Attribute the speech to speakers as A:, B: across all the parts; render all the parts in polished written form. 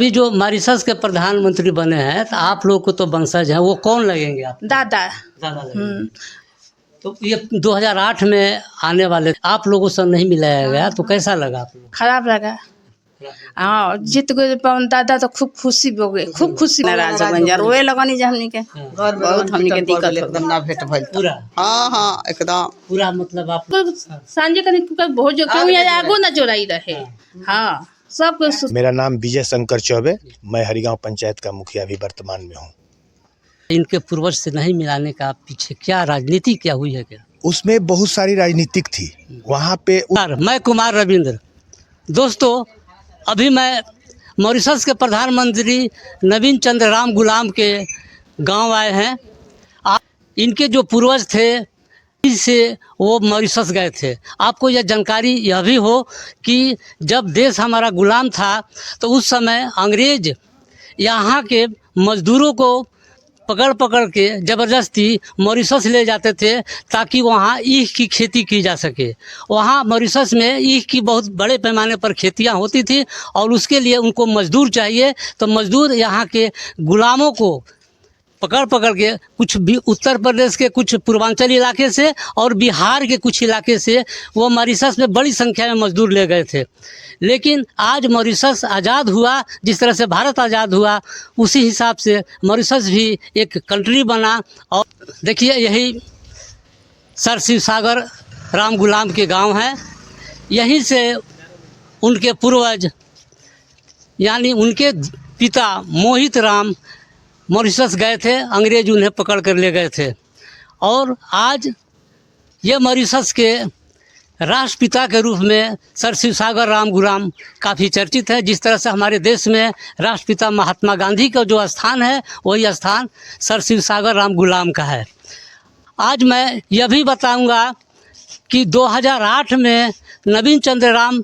A: अभी जो मॉरिशस के प्रधानमंत्री बने हैं तो आप लोग को तो वंशज हैं, वो कौन लगेंगे आप?
B: दादा।
A: दादा लगेंगे। तो ये 2008 में आने वाले आप लोगों से नहीं मिलाया गया तो कैसा लगा आप लोग?
B: खराब लगा। हाँ, जीत गए पवन दादा तो खूब खुशी हो गए, खूब खुशी। नाराज बन जा रोए लगनी जा हमनी के बहुत हमनी के दिक्कत एकदम ना भेट भइल
A: पूरा।
B: हाँ एकदम
A: पूरा मतलब आप
B: सांझे कने बहुत जो क्यों या आगो ना चोराई रहे। हाँ सब कुछ।
C: मेरा नाम विजय शंकर चौबे, मैं हरिगांव पंचायत का मुखिया भी वर्तमान में हूँ।
A: इनके पूर्वज से नहीं मिलाने का पीछे क्या राजनीति क्या हुई है क्या?
C: उसमें बहुत सारी राजनीतिक थी वहाँ पे।
A: मैं कुमार रविंद्र। दोस्तों, अभी मैं मॉरिशस के प्रधानमंत्री नवीन चंद्र राम गुलाम के गांव आए हैं। इनके जो पूर्वज थे से वो मॉरिशस गए थे। आपको यह जानकारी यह भी हो कि जब देश हमारा गुलाम था तो उस समय अंग्रेज यहाँ के मज़दूरों को पकड़ पकड़ के ज़बरदस्ती मॉरिशस ले जाते थे ताकि वहाँ ईख की खेती की जा सके। वहाँ मॉरिशस में ईख की बहुत बड़े पैमाने पर खेतियाँ होती थी और उसके लिए उनको मज़दूर चाहिए, तो मज़दूर यहाँ के गुलामों को पकड़ पकड़ के कुछ भी उत्तर प्रदेश के कुछ पूर्वांचल इलाके से और बिहार के कुछ इलाके से वो मॉरिशस में बड़ी संख्या में मज़दूर ले गए थे। लेकिन आज मॉरिशस आज़ाद हुआ, जिस तरह से भारत आज़ाद हुआ उसी हिसाब से मॉरिशस भी एक कंट्री बना। और देखिए यही सर शिव सागर राम गुलाम के गांव है। यहीं से उनके पूर्वज यानी उनके पिता मोहित राम मॉरिशस गए थे, अंग्रेज उन्हें पकड़ कर ले गए थे। और आज ये मॉरिशस के राष्ट्रपिता के रूप में सर शिव सागर राम गुलाम काफ़ी चर्चित है। जिस तरह से हमारे देश में राष्ट्रपिता महात्मा गांधी का जो स्थान है वही स्थान सर शिव सागर राम गुलाम का है। आज मैं यह भी बताऊंगा कि 2008 में नवीन चंद्र राम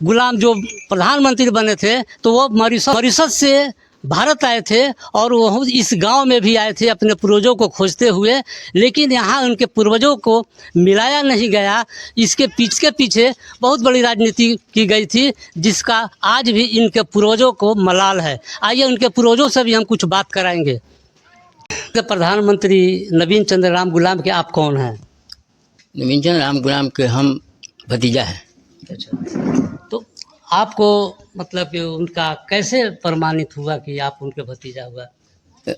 A: गुलाम जो प्रधानमंत्री बने थे तो वो मॉरिशस से भारत आए थे और वो इस गांव में भी आए थे अपने पूर्वजों को खोजते हुए, लेकिन यहाँ उनके पूर्वजों को मिलाया नहीं गया। इसके पीछे बहुत बड़ी राजनीति की गई थी जिसका आज भी इनके पूर्वजों को मलाल है। आइए उनके पूर्वजों से भी हम कुछ बात कराएंगे। प्रधानमंत्री नवीन चंद्र राम गुलाम के आप कौन हैं?
D: नवीन चंद्र राम गुलाम के हम भतीजा हैं।
A: अच्छा, तो आपको मतलब कि उनका कैसे प्रमाणित हुआ कि आप उनके भतीजा हुआ?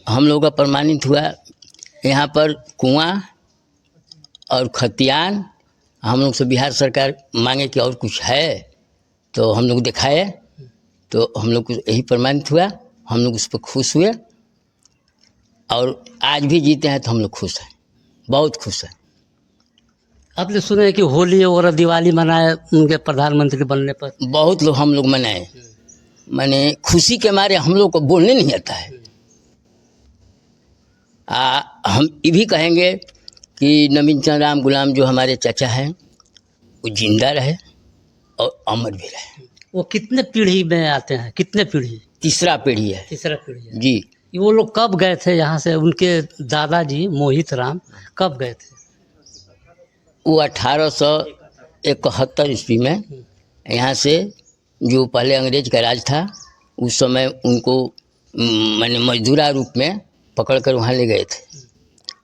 D: हम लोग का प्रमाणित हुआ यहाँ पर कुआं और खतियान हम लोग से बिहार सरकार मांगे कि और कुछ है तो हम लोग दिखाए, तो हम लोग को यही प्रमाणित हुआ। हम लोग उस पर खुश हुए और आज भी जीते हैं तो हम लोग खुश हैं, बहुत खुश हैं।
A: आपने सुना है कि होली और दिवाली मनाए उनके प्रधानमंत्री बनने पर?
D: बहुत लोग हम लोग मनाए, माने खुशी के मारे हम लोग को बोलने नहीं आता है। हम ये भी कहेंगे कि नवीन चंद्र राम गुलाम जो हमारे चाचा हैं वो जिंदा रहे और अमर भी रहे।
A: वो कितने पीढ़ी में आते हैं? कितने पीढ़ी?
D: तीसरा पीढ़ी है।
A: तीसरा पीढ़ी है
D: जी।
A: वो लोग कब गए थे यहाँ से? उनके दादाजी मोहित राम कब गए थे?
D: वो 1871 ईस्वी में यहाँ से, जो पहले अंग्रेज का राज था उस समय उनको माने मजदूरा रूप में पकड़ कर वहाँ ले गए थे।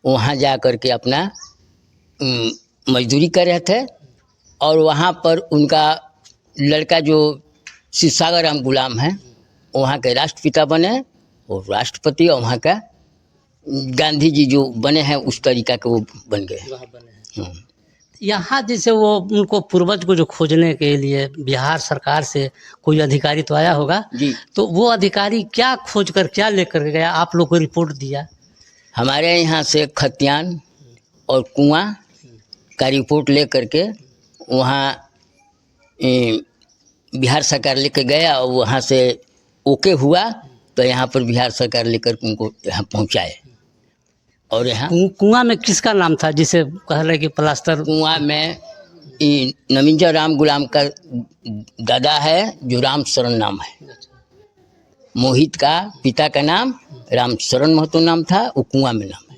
D: वहाँ जा कर के अपना मजदूरी कर रहे थे और वहाँ पर उनका लड़का जो शिव सागर राम गुलाम है वहाँ के राष्ट्रपिता बने और राष्ट्रपति, और वहाँ का गांधी जी जो बने हैं उस तरीका के वो बन गए।
A: यहाँ जैसे वो उनको पूर्वज को जो खोजने के लिए बिहार सरकार से कोई अधिकारी तो आया होगा
D: जी।
A: तो वो अधिकारी क्या खोज कर क्या लेकर गया? आप लोग को रिपोर्ट दिया?
D: हमारे यहाँ से खतियान और कुआं का रिपोर्ट ले करके वहाँ बिहार सरकार लेकर गया और वहाँ से ओके हुआ तो यहाँ पर बिहार सरकार लेकर उनको यहाँ पहुँचाए। और यहाँ
A: कुआं में किसका नाम था जिसे कह रहे कि प्लास्टर?
D: कुआं में नवीन चंद्र राम गुलाम का दादा है जो राम शरण नाम है। मोहित का पिता का नाम राम शरण महतो नाम था, वो कुआं में नाम है।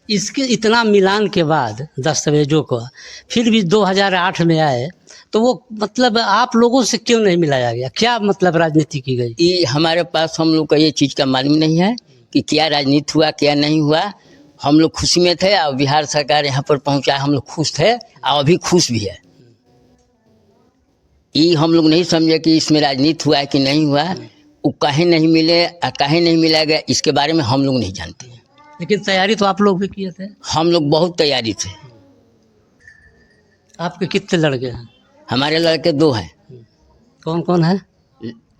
A: इसके इतना मिलान के बाद दस्तावेजों को फिर भी 2008 में आए तो वो मतलब आप लोगों से क्यों नहीं मिलाया गया, क्या मतलब राजनीति की गई?
D: ये हमारे पास हम लोग का ये चीज़ का मालूम नहीं है कि क्या राजनीति हुआ क्या नहीं हुआ। हम लोग खुशी में थे और बिहार सरकार यहाँ पर पहुँचा, हम लोग खुश थे और अभी खुश भी है। ये हम लोग नहीं समझे कि इसमें राजनीति हुआ है कि नहीं हुआ। वो काहे नहीं मिले और काहे नहीं मिला गया, इसके बारे में हम लोग नहीं जानते।
A: लेकिन तैयारी तो आप लोग भी किए थे।
D: हम लोग बहुत तैयारी थे।
A: आपके कितने लड़के हैं?
D: हमारे लड़के 2 हैं।
A: कौन कौन है?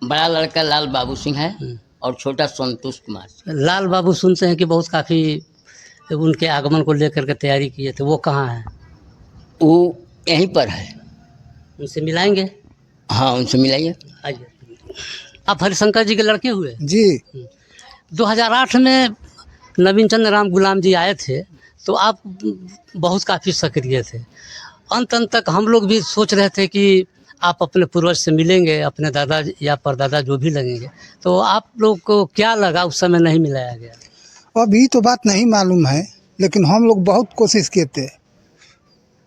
D: बड़ा लड़का लाल बाबू सिंह है और छोटा संतोष कुमार।
A: लाल बाबू सुनते हैं कि बहुत काफ़ी उनके आगमन को लेकर के तैयारी किए थे, वो कहाँ हैं?
D: वो यहीं पर है।
A: उनसे मिलाएंगे?
D: हाँ, उनसे मिलाइए।
A: आइए। आप हरिशंकर जी के लड़के हुए?
E: जी।
A: 2008 में नवीन चंद्र राम गुलाम जी आए थे तो आप बहुत काफ़ी सक्रिय थे। अंत तक हम लोग भी सोच रहे थे कि आप अपने पूर्वज से मिलेंगे, अपने दादा या परदादा जो भी लगेंगे, तो आप लोग को क्या लगा उस समय नहीं मिलाया गया?
E: अभी तो बात नहीं मालूम है, लेकिन हम लोग बहुत कोशिश किए थे।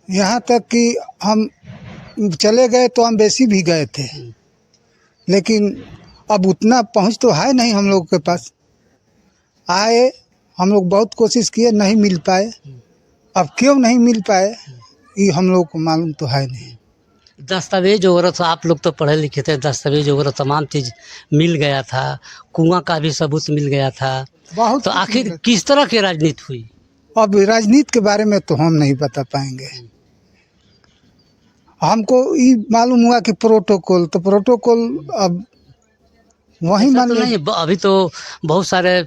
E: यहाँ तक कि हम चले गए तो हम बेसी भी गए थे, लेकिन अब उतना पहुँच तो है नहीं हम लोग के पास। आए, हम लोग बहुत कोशिश किए, नहीं मिल पाए। अब क्यों नहीं मिल पाए ये हम लोग को मालूम तो है नहीं।
A: दस्तावेज वगैरह तो आप लोग तो पढ़े लिखे थे, दस्तावेज वगैरह तमाम चीज़ मिल गया था, कुआं का भी सबूत मिल गया था।
E: बहुत
A: तो आखिर किस तरह की राजनीति हुई?
E: अब राजनीति के बारे में तो हम नहीं बता पाएंगे। हमको ये मालूम हुआ कि प्रोटोकॉल, तो प्रोटोकॉल अब वही
A: ऐसा
E: मान
A: तो नहीं, अभी तो बहुत सारे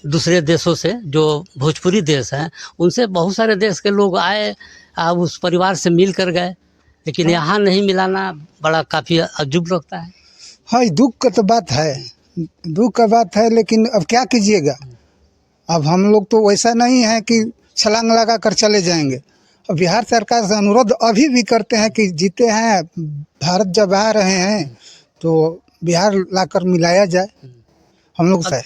A: दूसरे देशों से जो भोजपुरी देश हैं उनसे बहुत सारे देश के लोग आए, अब उस परिवार से मिल कर गए, लेकिन यहाँ नहीं मिलाना बड़ा काफ़ी अजूब लगता है।
E: हाँ, दुख का तो बात है, दुख का बात है, लेकिन अब क्या कीजिएगा। अब हम लोग तो वैसा नहीं है कि छलांग लगा कर चले जाएंगे। अब बिहार सरकार से अनुरोध अभी भी करते हैं कि जीते हैं, भारत जब आ रहे हैं तो बिहार लाकर मिलाया जाए हम लोग से।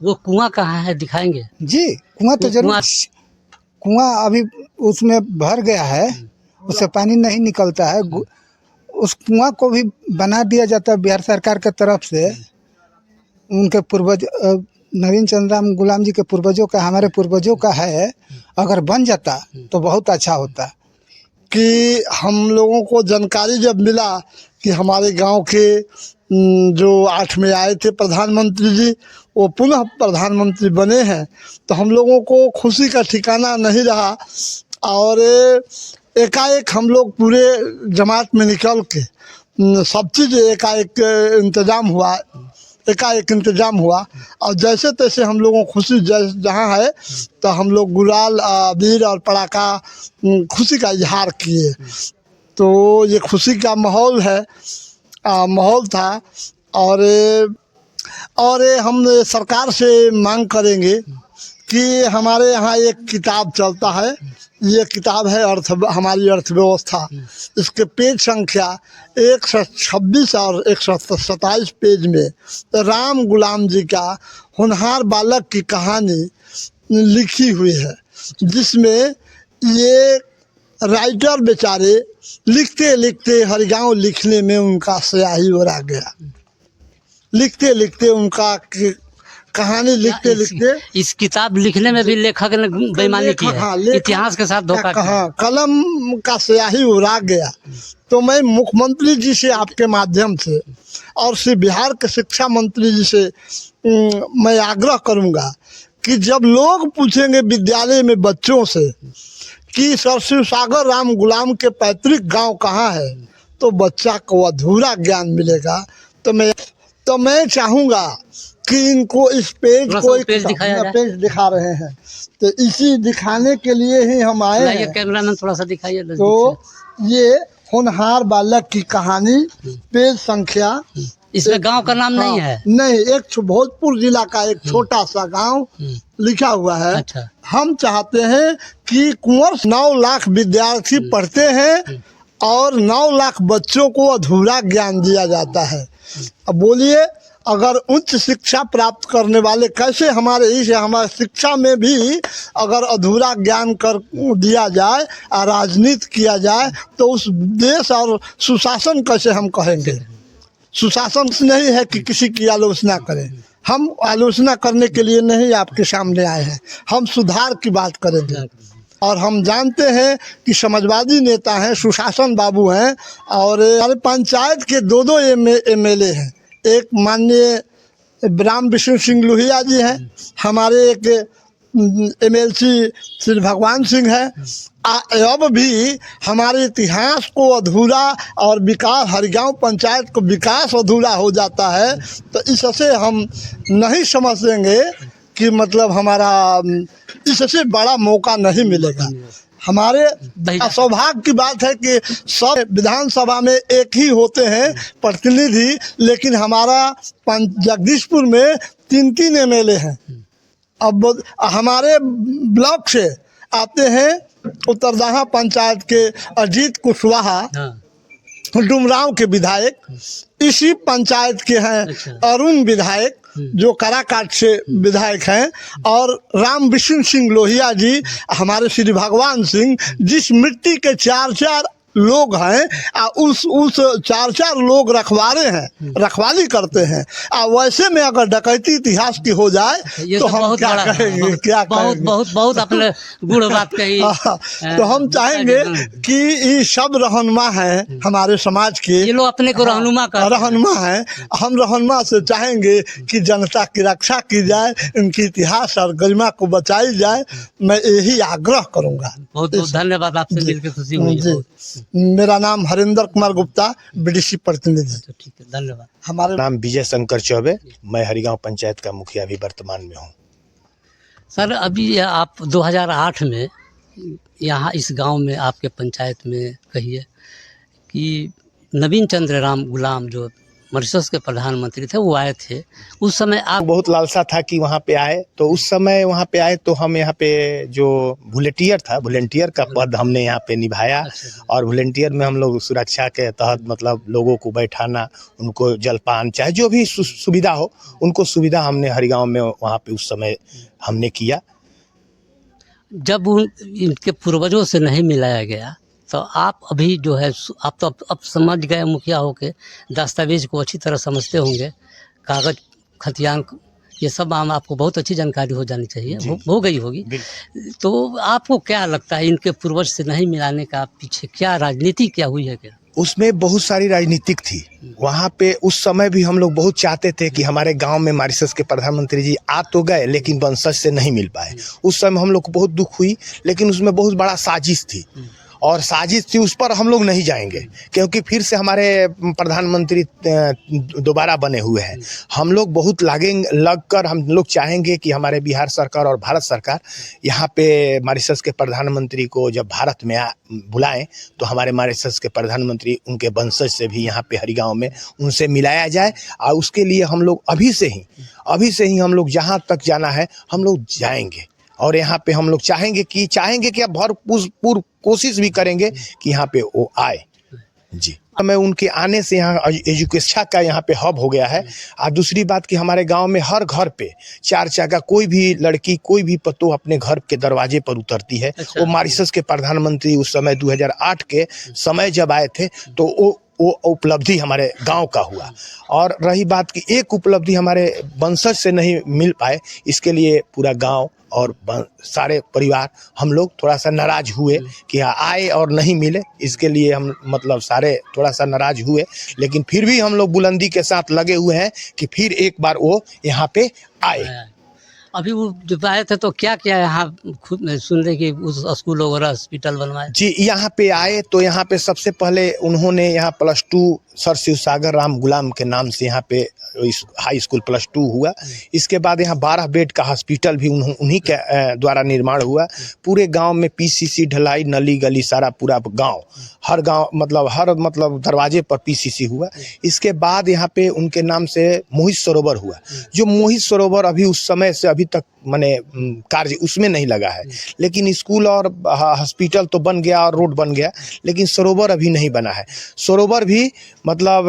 A: वो कुआं कहाँ है, दिखाएंगे?
E: जी, कुआं तो जरूर। कुआं अभी उसमें भर गया है, उससे पानी नहीं निकलता है। उस कुआं को भी बना दिया जाता है बिहार सरकार के तरफ से। उनके पूर्वज नवीन चंद्र राम गुलाम जी के पूर्वजों का, हमारे पूर्वजों का है। अगर बन जाता तो बहुत अच्छा होता।
F: कि हम लोगों को जानकारी जब मिला कि हमारे गांव के जो 8 में आए थे प्रधानमंत्री जी, वो पुनः प्रधानमंत्री बने हैं, तो हम लोगों को खुशी का ठिकाना नहीं रहा। और एकाएक हम लोग पूरे जमात में निकल के सब चीज़ एकाएक इंतजाम हुआ और जैसे तैसे हम लोगों को खुशी जहाँ है तो हम लोग गुलाल, अबीर और पटाखा खुशी का इजहार किए। तो ये खुशी का माहौल है, माहौल था। और हम सरकार से मांग करेंगे कि हमारे यहाँ एक किताब चलता है, ये किताब है हमारी अर्थव्यवस्था। इसके पेज संख्या 126 और 127 पेज में राम गुलाम जी का होनहार बालक की कहानी लिखी हुई है, जिसमें ये राइटर बेचारे लिखते लिखते हर गाँव लिखने में उनका स्याही उड़ा गया। लिखते लिखते उनका कहानी लिखते लिखते
A: इस किताब लिखने में भी लेखक ने बेईमानी की है। हाँ, इतिहास के साथ धोखा किया।
F: कलम का स्याही उड़ा गया। तो मैं मुख्यमंत्री जी से आपके माध्यम से और श्री बिहार के शिक्षा मंत्री जी से मैं आग्रह करूंगा कि जब लोग पूछेंगे विद्यालय में बच्चों से कि सर शिव सागर राम गुलाम के पैतृक गांव कहाँ है, तो बच्चा को अधूरा ज्ञान मिलेगा। तो मैं चाहूँगा कि इनको इस पेज को पेज दिखा रहे हैं, तो इसी दिखाने के लिए ही हम आए हैं।
A: कैमरामैन थोड़ा सा दिखाइए।
F: तो ये होनहार बालक की कहानी, पेज संख्या,
A: इसमें गांव का नाम नहीं है?
F: नहीं, एक भोजपुर जिला का एक छोटा सा गांव लिखा हुआ है।
A: अच्छा। हम
F: चाहते हैं कि कुंवर 9 लाख विद्यार्थी पढ़ते हैं और 9 लाख बच्चों को अधूरा ज्ञान दिया जाता है। अब बोलिए अगर उच्च शिक्षा प्राप्त करने वाले कैसे हमारे शिक्षा में भी अगर अधूरा ज्ञान कर दिया जाए और राजनीति किया जाए तो उस देश और सुशासन कैसे हम कहेंगे। सुशासन नहीं है कि किसी की आलोचना करें, हम आलोचना करने के लिए नहीं आपके सामने आए हैं, हम सुधार की बात करेंगे। और हम जानते हैं कि समाजवादी नेता हैं, सुशासन बाबू हैं, और हमारे पंचायत के दो एमएलए हैं। एक माननीय राम विष्णु सिंह लोहिया जी हैं, हमारे एक एमएलसी श्री भगवान सिंह है। अब भी हमारे इतिहास को अधूरा और विकास, हरिगांव पंचायत को विकास अधूरा हो जाता है तो इससे हम नहीं समझेंगे कि मतलब हमारा इससे बड़ा मौका नहीं मिलेगा। हमारे सौभाग्य की बात है कि सब विधानसभा में एक ही होते हैं प्रतिनिधि, लेकिन हमारा जगदीशपुर में 3 एमएलए हैं। अब हमारे ब्लॉक से आते हैं उत्तरदाहा पंचायत के अजीत कुशवाहा, डुमरांव के विधायक, इसी पंचायत के हैं अरुण विधायक जो काराकाट से विधायक हैं, और राम विष्णु सिंह लोहिया जी, हमारे श्री भगवान सिंह, जिस मिट्टी के 4 लोग हैं उस 4 लोग रखवाली करते हैं। वैसे में अगर डकैती इतिहास की हो जाए तो हम क्या कहेंगे,
A: बहुत अपने गुण बात कही।
F: तो हम चाहेंगे कि ये सब रहनुमा हैं हमारे समाज के,
A: ये लोग अपने को
F: रहनुमा हैं। हम रहनुमा से चाहेंगे कि जनता की रक्षा की जाए, उनकी इतिहास और गरिमा को बचाई जाए। मैं यही आग्रह करूँगा।
A: बहुत बहुत धन्यवाद, आपसे मिलकर खुशी हुई।
F: मेरा नाम हरिंदर कुमार गुप्ता, बीडीसी प्रतिनिधि।
A: ठीक है, धन्यवाद।
C: हमारा नाम विजय शंकर चौबे, मैं हरिगांव पंचायत का मुखिया भी वर्तमान में हूँ।
A: सर, अभी आप 2008 में यहाँ इस गांव में आपके पंचायत में कहिए कि नवीन चंद्र राम गुलाम जो मॉरिशस के प्रधानमंत्री थे वो आए थे। उस समय आप
C: बहुत लालसा था कि वहाँ पे आए, तो उस समय वहाँ पे आए तो हम यहाँ पे जो वॉलंटियर का पद हमने यहाँ पे निभाया। और वॉलंटियर में हम लोग सुरक्षा के तहत मतलब लोगों को बैठाना, उनको जलपान चाहे जो भी सुविधा हो, उनको सुविधा हमने हरिगांव में वहाँ पे उस समय हमने किया।
A: जब इनके पूर्वजों से नहीं मिलाया गया तो आप अभी जो है आप तो अब समझ गए, मुखिया होके दस्तावेज को अच्छी तरह समझते होंगे, कागज खतियान ये सब आपको बहुत अच्छी जानकारी हो जानी चाहिए, हो गई होगी। तो आपको क्या लगता है इनके पूर्वज से नहीं मिलाने का पीछे क्या राजनीति क्या हुई है क्या?
C: उसमें बहुत सारी राजनीतिक थी वहाँ पे। उस समय भी हम लोग बहुत चाहते थे कि हमारे गांव में मॉरिशस के प्रधानमंत्री जी आ तो गए लेकिन वंशज से नहीं मिल पाए। उस समय हम लोग को बहुत दुख हुई, लेकिन उसमें बहुत बड़ा साजिश थी और साजिश थी, उस पर हम लोग नहीं जाएंगे क्योंकि फिर से हमारे प्रधानमंत्री दोबारा बने हुए हैं। हम लोग बहुत लगकर हम लोग चाहेंगे कि हमारे बिहार सरकार और भारत सरकार यहाँ पे मॉरिशस के प्रधानमंत्री को जब भारत में बुलाएं तो हमारे मॉरिशस के प्रधानमंत्री उनके वंशज से भी यहाँ पे हरिगांव में उनसे मिलाया जाए। और उसके लिए हम लोग अभी से ही हम लोग जहाँ तक जाना है हम लोग जाएंगे। और यहाँ पे हम लोग चाहेंगे कि अब भरपूर कोशिश भी करेंगे कि यहाँ पे वो आए जी। मैं उनके आने से यहाँ एजुकेशन का यहाँ पे हब हो गया है। और दूसरी बात कि हमारे गांव में हर घर पे 4 चाका कोई भी लड़की, कोई भी पतो अपने घर के दरवाजे पर उतरती है। वो मॉरिशस के प्रधानमंत्री उस समय 2008 के समय जब आए थे तो वो उपलब्धि हमारे गांव का हुआ। और रही बात कि एक उपलब्धि हमारे वंशज से नहीं मिल पाए, इसके लिए पूरा गांव और सारे परिवार हम लोग थोड़ा सा नाराज हुए कि आए और नहीं मिले। इसके लिए हम मतलब सारे थोड़ा सा नाराज हुए, लेकिन फिर भी हम लोग बुलंदी के साथ लगे हुए हैं कि फिर एक बार वो यहाँ पे आए।
A: अभी वो जब आए थे तो क्या क्या यहाँ खुद सुन रहे कि उस स्कूल वगैरह हॉस्पिटल बनवाए
C: जी। यहाँ पे आए तो यहाँ पे सबसे पहले उन्होंने यहाँ +2 सर शिव सागर राम गुलाम के नाम से यहाँ पे हाई स्कूल +2 हुआ। इसके बाद यहाँ 12 बेड का हॉस्पिटल भी उन्हीं के द्वारा निर्माण हुआ। पूरे गांव में PCC ढलाई, नली गली सारा पूरा गांव, हर दरवाजे पर PCC हुआ। इसके बाद यहाँ पे उनके नाम से मोहित सरोवर हुआ, जो मोहित सरोवर अभी उस समय से अभी तक माने कार्य उसमें नहीं लगा है। लेकिन स्कूल और हॉस्पिटल तो बन गया और रोड बन गया, लेकिन सरोवर अभी नहीं बना है। सरोवर भी मतलब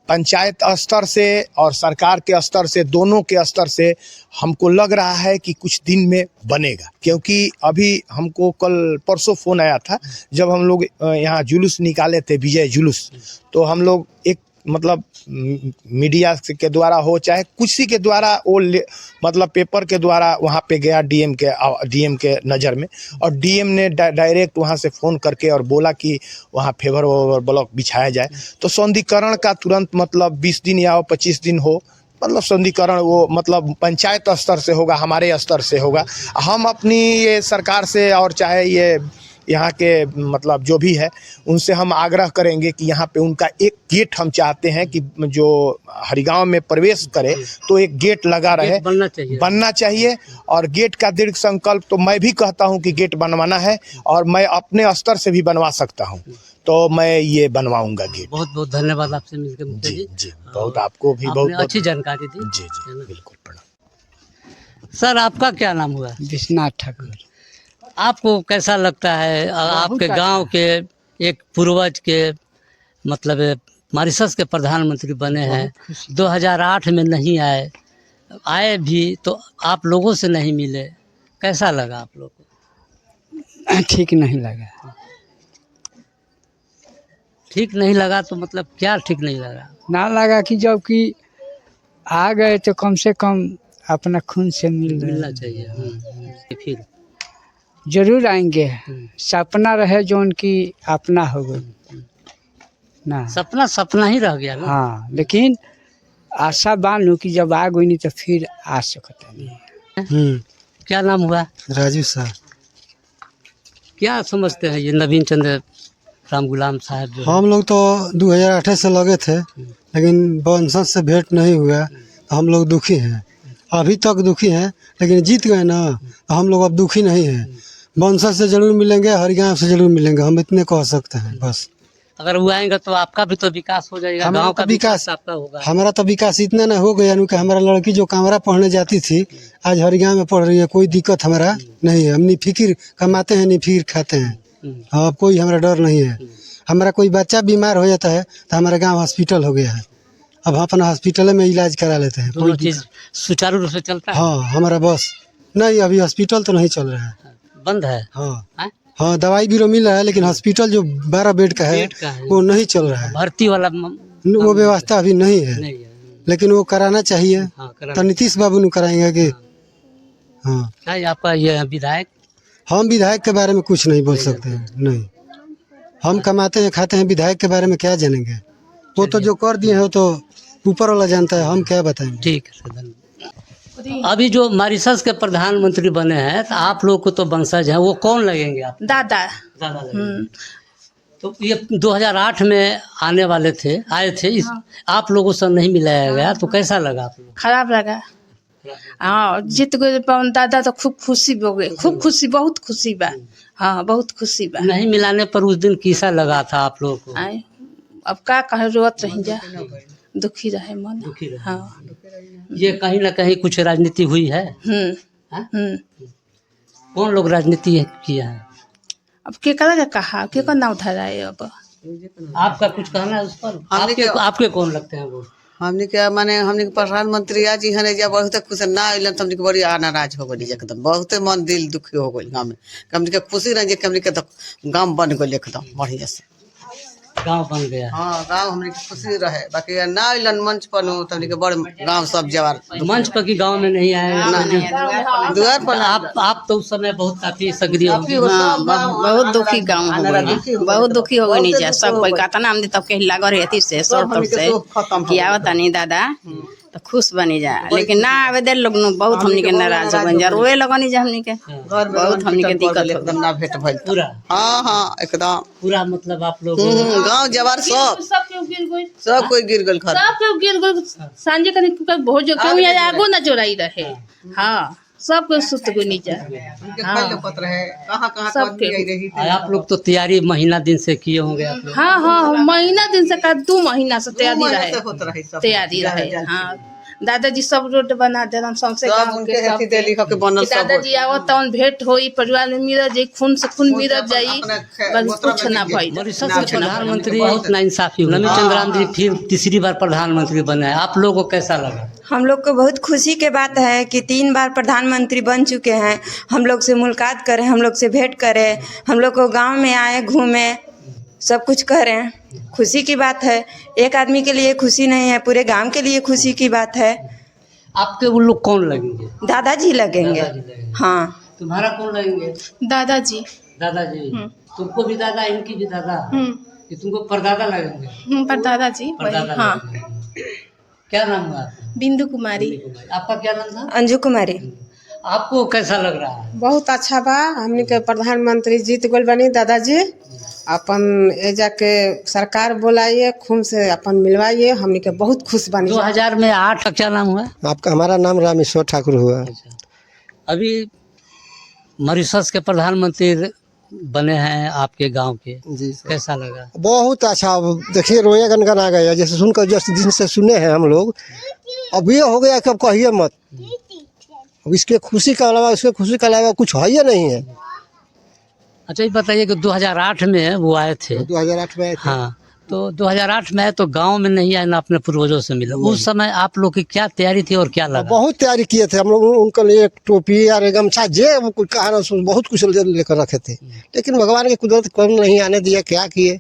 C: पंचायत स्तर से और सरकार के स्तर से, दोनों के स्तर से हमको लग रहा है कि कुछ दिन में बनेगा। क्योंकि अभी हमको कल परसों फ़ोन आया था, जब हम लोग यहाँ जुलूस निकाले थे, विजय जुलूस, तो हम लोग एक मतलब मीडिया के द्वारा हो चाहे किसी के द्वारा वो मतलब पेपर के द्वारा वहाँ पे गया डीएम के नज़र में, और डीएम ने डायरेक्ट वहाँ से फ़ोन करके और बोला कि वहाँ फेवर ब्लॉक बिछाया जाए। तो सौंदीकरण का तुरंत मतलब 20 दिन या 25 दिन हो, मतलब सौंदीकरण वो मतलब पंचायत स्तर से होगा, हमारे स्तर से होगा। हम अपनी ये सरकार से और चाहे ये यहाँ के मतलब जो भी है उनसे हम आग्रह करेंगे कि यहाँ पे उनका एक गेट हम चाहते हैं कि जो हरिगांव में प्रवेश करे तो एक गेट लगा रहे, बनना चाहिए। और गेट का दृढ़ संकल्प तो मैं भी कहता हूँ कि गेट बनवाना है, और मैं अपने स्तर से भी बनवा सकता हूँ, तो मैं ये बनवाऊंगा गेट।
A: बहुत बहुत धन्यवाद आपसे मिलकर मुक्ता
C: जी
A: जी।
C: जी, बहुत आपको भी बहुत
A: अच्छी जानकारी दी।
C: जी जी बिल्कुल, प्रणाम।
A: सर आपका क्या नाम हुआ?
E: विश्वनाथ ठाकुर।
A: आपको कैसा लगता है आपके गांव के एक पूर्वज के मतलब मॉरिशस के प्रधानमंत्री बने हैं, 2008 में नहीं आए भी तो आप लोगों से नहीं मिले, कैसा लगा आप लोग को?
E: ठीक नहीं लगा।
A: ठीक नहीं लगा तो मतलब क्या ठीक नहीं लगा?
E: ना लगा कि जब कि आ गए तो कम से कम अपना खून से
A: मिलना चाहिए। फिर
E: जरूर आएंगे, सपना रहे जो उनकी अपना हो गई ना,
A: सपना ही रह गया ना।
E: हाँ, लेकिन आशा बानू कि जब आ गई नहीं तो फिर आ सकता नहीं।
A: क्या नाम हुआ?
F: राजू सर।
A: क्या समझते हैं ये नवीन चंद्र राम गुलाम साहब जो
F: हम लोग तो 2008 से लगे थे, लेकिन वंशज से भेंट नहीं हुआ तो हम लोग दुखी हैं, अभी तक दुखी हैं। लेकिन जीत गए ना तो हम लोग अब दुखी नहीं हैं। वंशज से जरूर मिलेंगे, हरिगांव से जरूर मिलेंगे, हम इतने कह सकते हैं बस।
A: अगर वो आएंगे तो आपका भी तो विकास हो जाएगा, गांव का विकास आपका होगा।
F: हमारा तो विकास इतना ना हो गया कि हमारा लड़की जो कामरा पढ़ने जाती थी आज हरिगांव में पढ़ रही है, कोई दिक्कत हमारा नहीं है। हम निफिकिर कमाते हैं, निफिकिर खाते हैं, अब कोई हमारा डर नहीं है। हमारा कोई बच्चा बीमार हो जाता है तो हमारे गाँव हॉस्पिटल हो गया है, अब हम अपना हॉस्पिटल में इलाज करा लेते हैं।
A: दोनों चीज सुचारू रूप से चलता है।
F: हाँ, हमारा बस नहीं, अभी हॉस्पिटल तो नहीं चल रहा है,
A: बंद है।
F: हाँ हाँ, दवाई बीरो मिल रहा है, लेकिन हॉस्पिटल जो 12 बेड का है वो नहीं चल रहा है,
A: भर्ती वाला
F: वो व्यवस्था अभी नहीं है। लेकिन वो कराना चाहिए। तो नीतीश बाबू ने कराएंगे कि हाँ।
A: आपका ये विधायक?
F: हम विधायक के बारे में कुछ नहीं बोल सकते हैं, नहीं। हम कमाते हैं खाते हैं, विधायक के बारे में क्या जानेंगे? वो तो जो कर दिए हैं तो ऊपर वाला जानता है, हम क्या बताएंगे।
A: ठीक है, धन्यवाद। अभी जो मॉरिशस के प्रधानमंत्री बने हैं तो आप लोग को तो वंशज हैं, वो कौन लगेंगे आप?
B: दादा।
A: लगेंगे। तो ये 2008 में आए थे आप लोगों से नहीं मिलाया गया तो कैसा लगा आप लोग?
B: खराब लगा। हाँ, जीत गए दादा तो खूब खुशी हो गए, खूब खुशी, बहुत खुशी बा। हाँ, बहुत खुशी बा।
A: नहीं मिलाने पर उस दिन कैसा लगा था आप लोग को?
B: अब क्या कहे, रोत रही जा, दुखी रहे मन। हाँ,
A: ये कहीं ना कहीं कुछ राजनीति हुई है। कौन लोग राजनीति किया है?
B: अब के कहा के नाम धरा है? अब
A: आपका कुछ कहना है उस पर? आपके कौन लगते हैं वो?
G: हमने के माने हमने के प्रधानमंत्री जी हने जब बहुत खुश ना अइलन त हमने के बड़ी नाराज हो गई, एकदम बहुत मन दिल दुखी हो गई। गाँव में हमने के खुशी रह जे हमने के तो गाँव बन गई एकदम बढ़िया से,
A: गांव बन गया।
G: हाँ, गाँव हमने के खुशी रहे, बाकी ना अइलन मंच पर तो हमने के बड़ गाँव सब जवार
A: मंच पर की गांव में नहीं आए।
G: द्वार पर
A: आप तो उस समय बहुत काफी सक्रिय होंगे।
B: बहुत दुखी गाँव हो गई, बहुत दुखी हो गई नीचे सब कोई कहता ना, हमने तब के लगा रही से सर तब से कि आवता नहीं दादा तो खुश बनी जा, लेकिन ना आवे दे लोग बहुत हमनी के नाराज हो गई जा, रोए लगनी जा हमनी के, बहुत हमनी के दिक्कत
G: एकदम ना भेंट भइल
A: पूरा।
G: हाँ एकदम
A: पूरा मतलब आप लोग
G: गाँव जवार सब
B: गिर गई,
G: सब कोई गिर गल,
B: सब गिर गई। सांझे कहीं भोज क्यों आगो ना जोड़ाई रहे। हाँ, सब कुछ सुत गई नीचे।
A: आप लोग तो तैयारी महीना दिन से किए होंगे आप लोग?
B: हाँ, महीना दिन से का 2 महीना से तैयारी रहे। हाँ,
H: दादाजी सब रोड बना देना सौंसे
G: सब
H: गाँव
G: उनके
H: के
G: हेती देली
H: सब
G: के बनल
H: कि
G: सब
H: दादाजी आवत तवन भेंट होई परिवार में मिलत जाई खून से खून मिलत जाई
G: अपना
H: बस
G: गोत्रा
H: कुछ
G: में
H: ना
G: मिल
H: भई
A: मॉरिशस के प्रधानमंत्री बहुत नाइंसाफी हुई। नवीन चंद्र राम जी फिर तीसरी बार प्रधानमंत्री बने हैं, आप लोगों को कैसा लगा?
I: हम लोग को बहुत खुशी के बात है कि 3 बार प्रधानमंत्री बन चुके हैं। हम लोग से मुलाकात करें, हम लोग से भेंट करें, हम लोग को गांव में आए, घूमे, सब कुछ करें। खुशी की बात है। एक आदमी के लिए खुशी नहीं है, पूरे गांव के लिए खुशी की बात है।
A: आपके वो लोग कौन लगेंगे?
I: दादाजी लगेंगे।
A: दादाजी लगेंगे।
I: हाँ,
A: तुम्हारा कौन लगेंगे?
H: दादाजी
A: दादाजी। तुमको भी दादा, इनकी भी दादा, कि तुमको परदादा लगेंगे?
H: पर दादाजी
A: परदादा
H: हाँ
A: लगेंगे। क्या नाम हुआ आपका?
H: बिंदु कुमारी।
A: आपका क्या नाम था?
I: अंजू कुमारी।
A: आपको कैसा लग रहा है?
J: बहुत अच्छा बा। हमने के प्रधानमंत्री जीत गल बनी दादाजी। अपन एजा के सरकार बोलाइए, खून से अपन मिलवाइए, हमने के बहुत खुश बनी।
A: 2000 में 8 का क्या नाम हुआ?
K: आपका हमारा नाम रामेश्वर ठाकुर हुआ।
A: अभी मॉरिशस के प्रधानमंत्री बने हैं आपके गांव के,
K: जी सर।
A: कैसा लगा?
K: बहुत अच्छा। देखिए रोया गनगन आ गया, जैसे सुनकर जिस दिन से सुने हैं हम लोग, अब ये हो गया कि अब कहिए मत। अब इसके खुशी के अलावा कुछ है ही नहीं है।
A: अच्छा ये बताइए कि 2008 में वो आए थे।
K: 2008 में आए थे।
A: हाँ, तो 2008 में आए तो गांव में नहीं आए ना, अपने पूर्वजों से मिले। उस समय आप लोग की क्या तैयारी थी और क्या लगा?
K: बहुत तैयारी किए थे हम लोग। उनके लिए टोपी और गमछा जे वो कुछ कहा बहुत कुछ लेकर रखे थे, लेकिन भगवान की कुदरत कौन नहीं आने दिया, क्या किए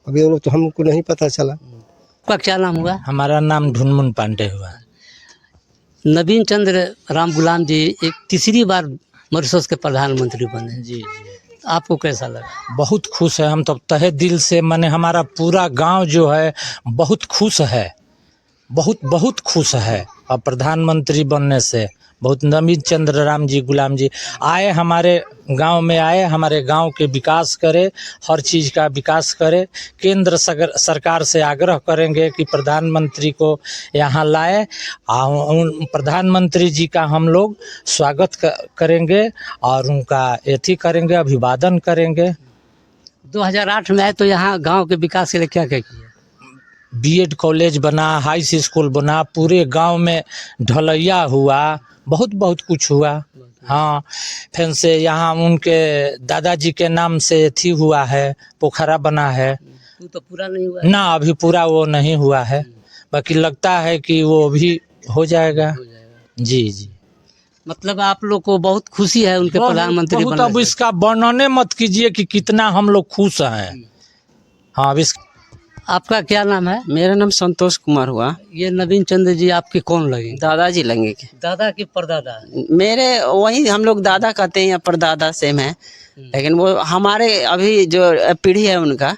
K: अभी वो लोग तो हमको नहीं पता चला।
A: आपका क्या नाम हुआ?
L: हमारा नाम ढुनमुन पांडे हुआ।
A: नवीन चंद्र राम गुलाम जी एक तीसरी बार मॉरिशस के प्रधानमंत्री बने।
L: जी
A: आपको कैसा लगा?
L: बहुत खुश है हम तो तहे दिल से। माने हमारा पूरा गांव जो है बहुत खुश है, बहुत बहुत खुश है। और प्रधानमंत्री बनने से बहुत नवीन चंद्र राम जी गुलाम जी आए, हमारे गांव में आए, हमारे गांव के विकास करे, हर चीज़ का विकास करे। केंद्र सरकार से आग्रह करेंगे कि प्रधानमंत्री को यहाँ लाए। उन प्रधानमंत्री जी का हम लोग स्वागत करेंगे और उनका एथी करेंगे, अभिवादन करेंगे।
A: 2008 में आए तो यहाँ गांव के विकास के लिए क्या क्या किया?
L: बीएड कॉलेज बना, हाई स्कूल बना, पूरे गांव में ढलैया हुआ, बहुत बहुत कुछ हुआ। हाँ, फिर से यहाँ उनके दादाजी के नाम से थी हुआ है, पोखरा बना है।
A: वो तो पूरा नहीं हुआ
L: ना, अभी पूरा वो नहीं हुआ है, बाकी लगता है कि वो भी हो जाएगा। जी जी,
A: मतलब आप लोग को बहुत खुशी है उनके प्रधानमंत्री
L: बहुत।
A: बनने
L: अब
A: से।
L: इसका वर्णने मत कीजिए कि कितना हम लोग खुश हैं। हाँ, अब
A: आपका क्या नाम है?
M: मेरा नाम संतोष कुमार हुआ।
A: ये नवीन चंद्र जी आपके कौन लगेंगे?
M: दादाजी लगेंगे।
A: दादा की परदादा?
M: मेरे वही हम लोग दादा कहते हैं या परदादा सेम है, लेकिन वो हमारे अभी जो पीढ़ी है उनका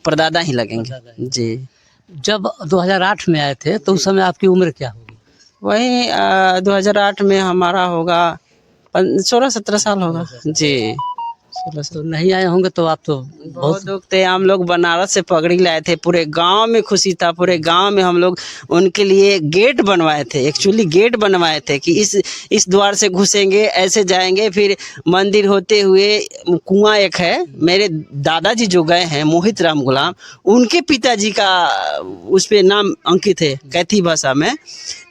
M: परदादा ही लगेंगे। जी।
A: जब 2008 में आए थे तो उस समय आपकी उम्र क्या होगी?
M: वही 2008 में हमारा होगा 16-17 साल होगा। जी।
A: तो नहीं आए होंगे तो आप तो
M: बहुत दुख थे। हम लोग बनारस से पगड़ी लाए थे, पूरे गांव में खुशी था। पूरे गांव में हम लोग उनके लिए गेट बनवाए थे, एक्चुअली गेट बनवाए थे कि इस द्वार से घुसेंगे, ऐसे जाएंगे, फिर मंदिर होते हुए कुआं एक है। मेरे दादाजी जो गए हैं मोहित राम गुलाम, उनके पिताजी का उस पे नाम अंकित है कैथी भाषा में।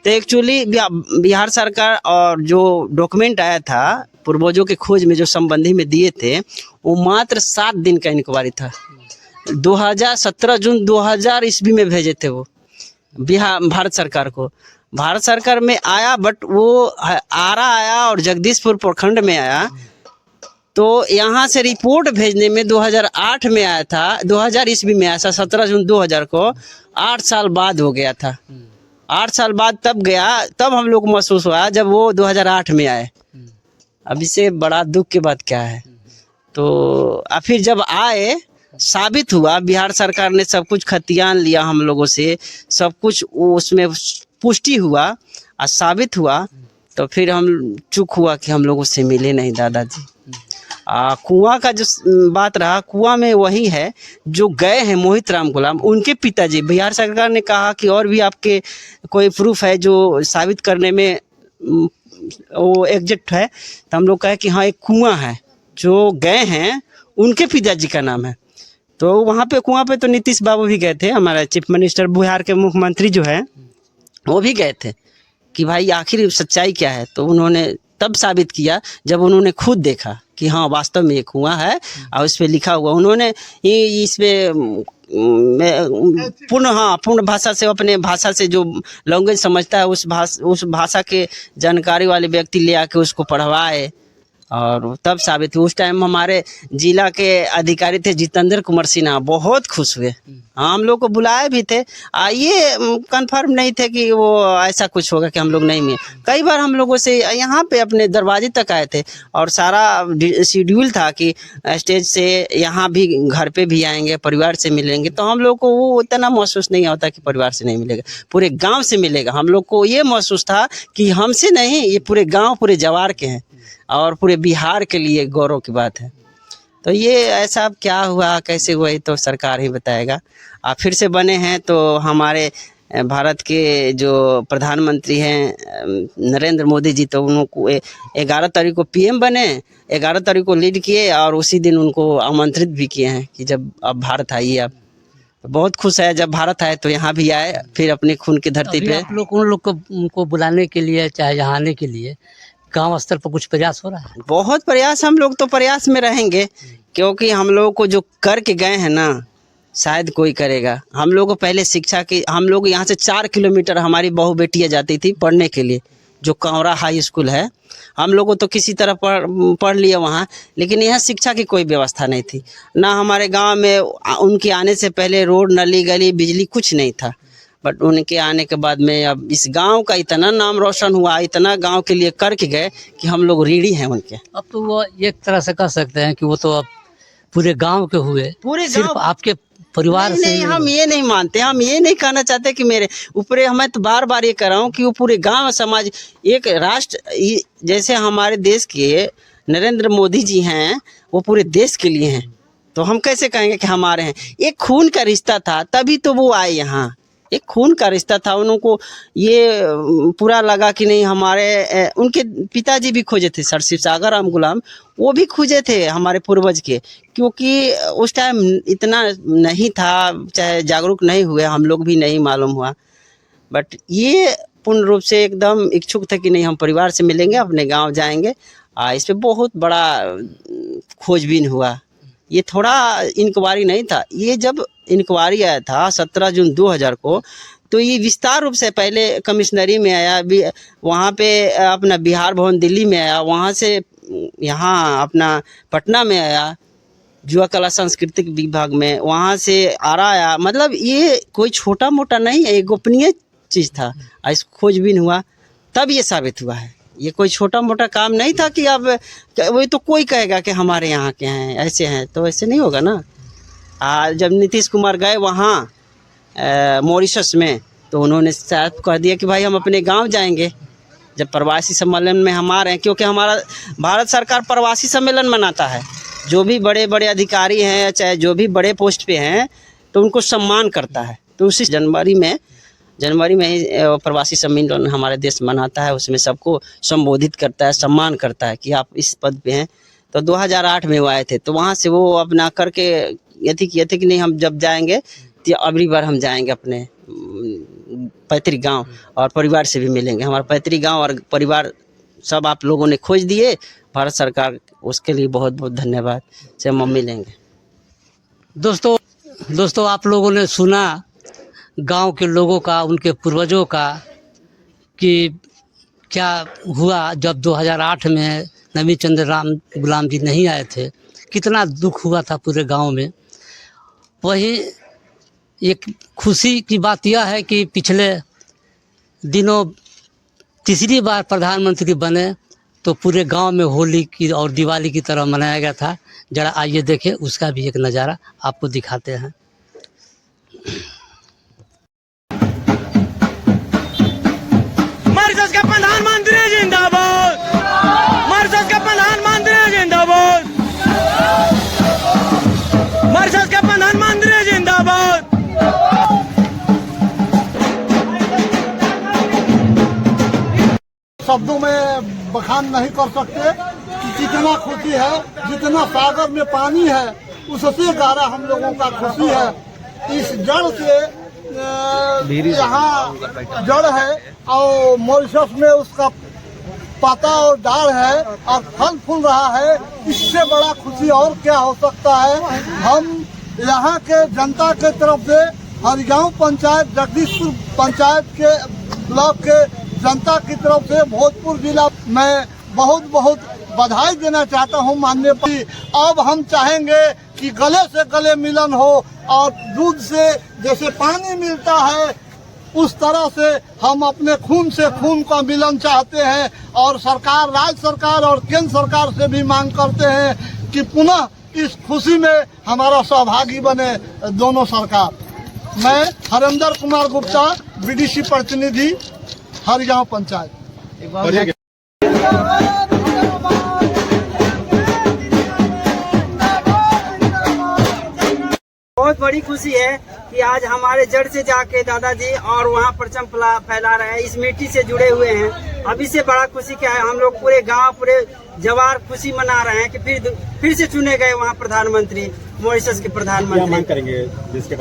M: तो एक्चुअली बिहार सरकार और जो डॉक्यूमेंट आया था पूर्वजों के खोज में जो संबंधी में दिए थे, वो मात्र 7 दिन का इंक्वायरी था। 17 जून 2000 ईस्वी में भेजे थे वो भारत सरकार को। भारत सरकार में आया, बट वो आरा आया और जगदीशपुर प्रखंड में आया। तो यहाँ से रिपोर्ट भेजने में 2008 में आया था, 2000 ईस्वी में आया था, 17 जून 2000 को। 8 साल बाद हो गया था। 8 साल बाद तब गया, तब हम लोग को महसूस हुआ जब वो 2008 में आए। अब इससे बड़ा दुख की बात क्या है? तो फिर जब आए, साबित हुआ, बिहार सरकार ने सब कुछ खतियान लिया हम लोगों से, सब कुछ उसमें पुष्टि हुआ और साबित हुआ। तो फिर हम चूक हुआ कि हम लोगों से मिले नहीं दादाजी। कुआं का जो बात रहा, कुआं में वही है जो गए हैं मोहित राम गुलाम, उनके पिताजी। बिहार सरकार ने कहा कि और भी आपके कोई प्रूफ है जो साबित करने में वो एग्जैक्ट है। तो हम लोग कहे कि हाँ, एक कुआं है जो गए हैं, उनके पिताजी का नाम है। तो वहाँ पे कुआं पे तो नीतीश बाबू भी गए थे, हमारा चीफ मिनिस्टर, बिहार के मुख्यमंत्री जो है वो भी गए थे। कि भाई आखिर सच्चाई क्या है, तो उन्होंने तब साबित किया जब उन्होंने खुद देखा कि हाँ वास्तव में एक कुआं है और उस पर लिखा हुआ। उन्होंने इस पे पूर्ण भाषा से, अपने भाषा से जो लैंग्वेज समझता है उस भाषा के जानकारी वाले व्यक्ति ले आके उसको पढ़वाए और तब साबित हुआ। उस टाइम हमारे जिला के अधिकारी थे जितेंद्र कुमार सिन्हा, बहुत खुश हुए। हाँ, हम लोग को बुलाए भी थे, ये कंफर्म नहीं थे कि वो ऐसा कुछ होगा कि हम लोग नहीं मिले। कई बार हम लोगों से यहाँ पे अपने दरवाजे तक आए थे और सारा शेड्यूल था कि स्टेज से यहाँ भी घर पे भी आएंगे, परिवार से मिलेंगे, तो हम लोग को वो इतना महसूस नहीं होता कि परिवार से नहीं मिलेगा, पूरे गाँव से मिलेगा। हम लोग को ये महसूस था कि हमसे नहीं, ये पूरे गाँव पूरे जवार के हैं और पूरे बिहार के लिए गौरव की बात है। तो ये ऐसा क्या हुआ, कैसे हुआ, ये तो सरकार ही बताएगा। आप फिर से बने हैं तो हमारे भारत के जो प्रधानमंत्री हैं नरेंद्र मोदी जी, तो उनको 11 तारीख को पीएम बने, 11 तारीख को लीड किए और उसी दिन उनको आमंत्रित भी किए हैं कि जब अब भारत आइए। आप बहुत खुश है जब भारत आए तो यहाँ भी आए, फिर अपने खून की धरती पे।
A: आप लोग उन लोग को उनको बुलाने के लिए, चाहे यहाँ आने के लिए गांव स्तर पर कुछ प्रयास हो रहा है?
M: बहुत प्रयास, हम लोग तो प्रयास में रहेंगे क्योंकि हम लोग को जो करके गए हैं ना, शायद कोई करेगा। हम लोग को पहले शिक्षा की, हम लोग यहाँ से 4 किलोमीटर हमारी बहू बेटियाँ जाती थी पढ़ने के लिए, जो कांवरा हाई स्कूल है। हम लोगों तो किसी तरह पढ़ लिया वहाँ, लेकिन यहाँ शिक्षा की कोई व्यवस्था नहीं थी। ना हमारे गांव में उनके आने से पहले रोड, नली, गली, बिजली कुछ नहीं था। बट उनके आने के बाद में अब इस गांव का इतना नाम रोशन हुआ, इतना गांव के लिए करके गए कि हम लोग ऋणी हैं उनके।
A: अब तो वो एक तरह से कह सकते हैं कि वो तो अब पूरे गांव के हुए,
M: पूरे
A: सिर्फ
M: गाँव,
A: आपके परिवार से
M: नहीं, हम ये नहीं मानते, हम ये नहीं कहना चाहते कि मेरे ऊपर, मैं तो बार बार ये कर रहा हूँ कि वो पूरे गांव समाज, एक राष्ट्र, जैसे हमारे देश के नरेंद्र मोदी जी हैं, वो पूरे देश के लिए हैं, तो हम कैसे कहेंगे कि हमारे हैं। एक खून का रिश्ता था, तभी तो वो आए यहाँ, एक खून का रिश्ता था। उनको ये पूरा लगा कि नहीं, हमारे उनके पिताजी भी खोजे थे, सर शिव सागर राम गुलाम, वो भी खोजे थे हमारे पूर्वज के, क्योंकि उस टाइम इतना नहीं था, चाहे जागरूक नहीं हुए, हम लोग भी नहीं मालूम हुआ। बट ये पूर्ण रूप से एकदम इच्छुक थे कि नहीं, हम परिवार से मिलेंगे, अपने गांव जाएंगे। इस पर बहुत बड़ा खोजबीन हुआ। ये थोड़ा इंक्वायरी नहीं था, ये जब इंक्वायरी आया था 17 जून 2000 को, तो ये विस्तार रूप से पहले कमिश्नरी में आया, वहाँ पे अपना बिहार भवन दिल्ली में आया, वहाँ से यहाँ अपना पटना में आया, युवा कला सांस्कृतिक विभाग में, वहाँ से आरा आया। मतलब ये कोई छोटा मोटा नहीं है, ये गोपनीय चीज़ था। इस खोजबीन हुआ तब ये साबित हुआ है, ये कोई छोटा मोटा काम नहीं था कि अब वही तो कोई कहेगा कि हमारे यहाँ के हैं, ऐसे हैं, तो ऐसे नहीं होगा ना। जब नीतीश कुमार गए वहाँ मॉरिशस में, तो उन्होंने साफ कह दिया कि भाई हम अपने गांव जाएंगे। जब प्रवासी सम्मेलन में हम आ रहे हैं, क्योंकि हमारा भारत सरकार प्रवासी सम्मेलन मनाता है, जो भी बड़े बड़े अधिकारी हैं, चाहे जो भी बड़े पोस्ट पे हैं, तो उनको सम्मान करता है। तो उसी जनवरी में ही प्रवासी सम्मेलन हमारे देश मनाता है, उसमें सबको संबोधित करता है, सम्मान करता है कि आप इस पद पे हैं। तो 2008 में वो आए थे, तो वहाँ से वो अपना करके ये थी कि नहीं, हम जब जाएंगे तो अगली बार हम जाएंगे अपने पैतृक गांव और परिवार से भी मिलेंगे। हमारा पैतृक गांव और परिवार सब आप लोगों ने खोज दिए, भारत सरकार, उसके लिए बहुत बहुत धन्यवाद से हम मिलेंगे।
A: दोस्तों आप लोगों ने सुना गांव के लोगों का, उनके पूर्वजों का, कि क्या हुआ जब 2008 में नवीन चंद्र राम गुलाम जी नहीं आए थे, कितना दुख हुआ था पूरे गांव में। वही एक खुशी की बात यह है कि पिछले दिनों तीसरी बार प्रधानमंत्री बने, तो पूरे गांव में होली की और दिवाली की तरह मनाया गया था। जरा आइए देखें, उसका भी एक नज़ारा आपको दिखाते हैं।
N: मॉरिशस का प्रधानमंत्री जिंदाबाद, मॉरिशस का प्रधानमंत्री जिंदाबाद, मॉरिशस का प्रधानमंत्री जिंदाबाद।
F: शब्दों में बखान नहीं कर सकते कि कितना खुशी है, जितना सागर में पानी है उससे गारा हम लोगों का खुशी है। इस जड़ से यहाँ जड़ है और मॉरिशस में उसका पत्ता और डाल है और फल फूल रहा है। इससे बड़ा खुशी और क्या हो सकता है। हम यहाँ के जनता के तरफ से हरिगांव पंचायत, जगदीशपुर पंचायत के ब्लॉक के जनता की तरफ से भोजपुर जिला में बहुत बहुत बधाई देना चाहता हूँ माननीय जी। अब हम चाहेंगे कि गले से गले मिलन हो और दूध से जैसे पानी मिलता है उस तरह से हम अपने खून से खून का मिलन चाहते हैं। और सरकार, राज्य सरकार और केंद्र सरकार से भी मांग करते हैं कि पुनः इस खुशी में हमारा सहभागी बने दोनों सरकार। मैं हरेंद्र कुमार गुप्ता, बीडीसी प्रतिनिधि, हरिगांव पंचायत।
M: बहुत बड़ी खुशी है कि आज हमारे जड़ से जाके दादाजी और वहाँ परचम फैला रहे हैं, इस मिट्टी से जुड़े हुए हैं। अब इससे बड़ा खुशी क्या है, हम लोग पूरे गांव, पूरे जवार खुशी मना रहे हैं कि फिर से चुने गए वहाँ प्रधानमंत्री, मॉरिशस के प्रधानमंत्री।
O: क्या मांग करेंगे जिसके